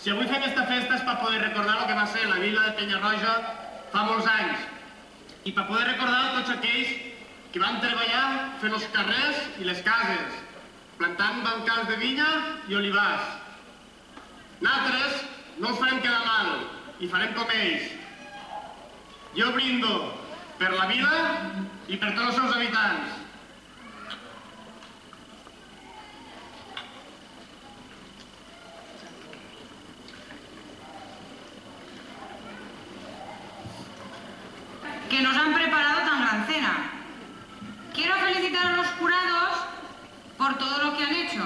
Si avui fem aquesta festa és per poder recordar el que va ser la vila de Penyarroja fa molts anys i per poder recordar tots aquells que van treballar fent els carrers i les cases, plantant bancals de vinya i olivars. Nosaltres no els farem quedar mal i farem com ells. Jo brindo per la vila i per tots els seus habitants. Que nos han preparado tan gran cena. Quiero felicitar a los jurados por todo lo que han hecho.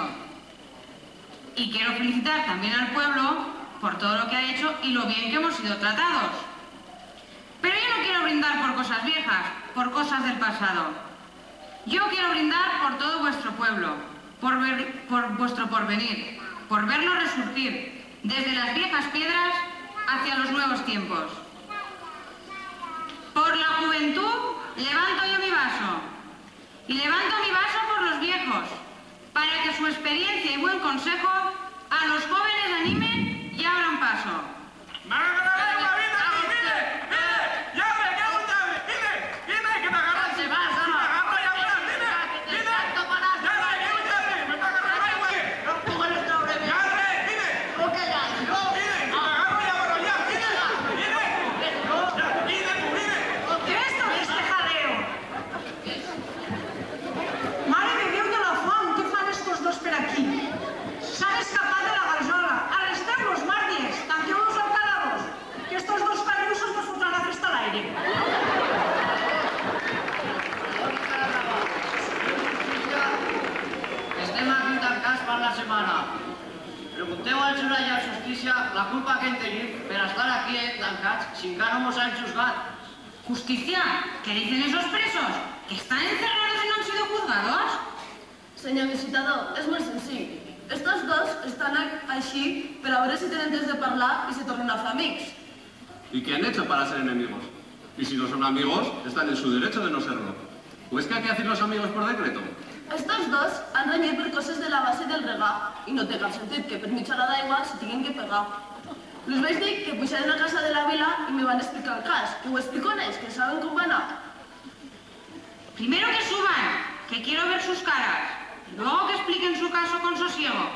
Y quiero felicitar también al pueblo por todo lo que ha hecho y lo bien que hemos sido tratados. Pero yo no quiero brindar por cosas viejas, por cosas del pasado. Yo quiero brindar por todo vuestro pueblo, por vuestro porvenir, por verlo resurgir desde las viejas piedras hacia los nuevos tiempos. Por la juventud levanto yo mi vaso y levanto mi vaso por los viejos para que su experiencia y buen consejo a los jóvenes animen y abran paso. Pregunteu al jurat i a la justícia la culpa que hem tenim per estar aquí tancats si encara no ens han juzgat. ¿Justicia? ¿Qué dicen esos presos? ¿Que están encerrados y no han sido juzgados? Senyor visitador, és molt senzill. Estos dos estan així per a veure si tenen temps de parlar i se tornen a fer amics. ¿Y qué han hecho para ser enemigos? Y si no son amigos, están en su derecho de no serlo. ¿O es que hay que hacer los amigos por decreto? Estos dos han renyit per coses de la base del regar i no té cap sentit que per mitjana d'aigua se tinguin que pegar. Els vaig dir que pujaran a casa de la vila i me van explicar el cas. Que ho explico en ells, que saben com va anar. Primero que suban, que quiero ver sus caras. Luego que expliquen su caso con sosiego.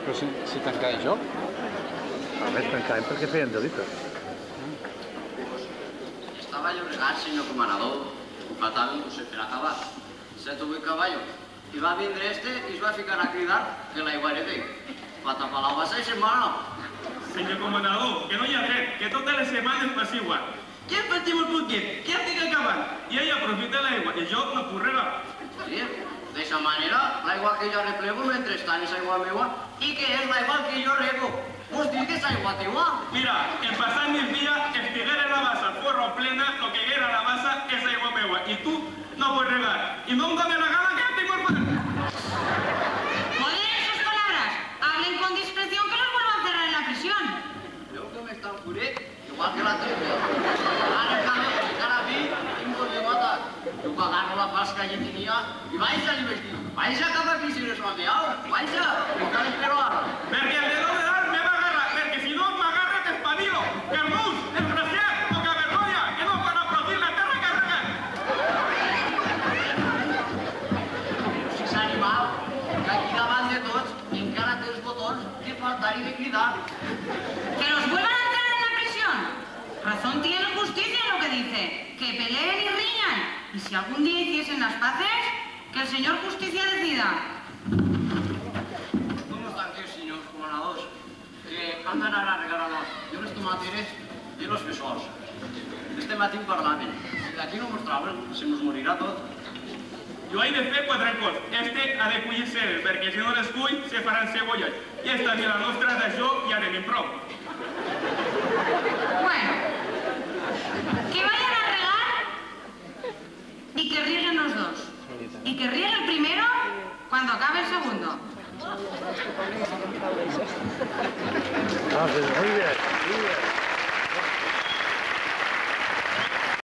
Però si tancava jo? A més, tancàvem perquè feien delites. Estava llobregat, senyor comanador. Faltaven coses per acabar. 7 o 8 caballos. I va vindre este i es va ficar a cridar que l'aigua era d'ell. Va tapar la bassa i se'n va anar. Senyor comanador, que no hi ha dret, que totes les setmanes passa igual. Qui el patiu el puquet? Qui el fica acabant? I ell aprofita l'aigua i jo no puc regar. Sí, d'aquesta manera, l'aigua que jo replego mentrestant és aigua meua i que és l'aigua que jo rego. Vols dir que és aigua teua? Mira, en passat mis dies, estiguera la bassa forro plena, lo que era la bassa és aigua meua. I tu no puedes regar. Y no me da la gana que tengo el poder. Moderen sus palabras. Hablen con discreción que los vuelvan a cerrar en la prisión. Veu que m'estan curet, igual que l'altre dia. Ara encara vi i em pot matar. Jo agarro la pasca que tenia i vaig a l'ivestir. Vaig a cap aquí si no es mameau. Vaig a, encara espero ara. Perquè el dedo de dar me va a agarrar. Perquè si no m'agarra t'espavilo. Carnús, desgraciat, poca vergonya, que no para producir la terra carregant. Animal, que aquí davant de tots encara té els botons de faltar i de cridar. Que los vuelvan a entrar en la prisión. Razón tiene justicia en lo que dice. Que peleen y riñan. Y si algún día hiciesen las paces, que el señor justicia decida. Com estan aquí, senyors comanadors? Que han d'anar a regalar de les tomateres i els fesols. Este matí en parlaven. Si d'aquí no mos trauen, se mos morirà tot. Jo he de fer 4 coses. Este ha de collir cebes, perquè si no les cull se faran cebolles. I esta ni la nostra d'això ja tenim prou. Bueno, que vayan a regar y que rieguen los dos. Y que riegue el primero cuando acabe el segundo. Ah, pues muy bien, muy bien.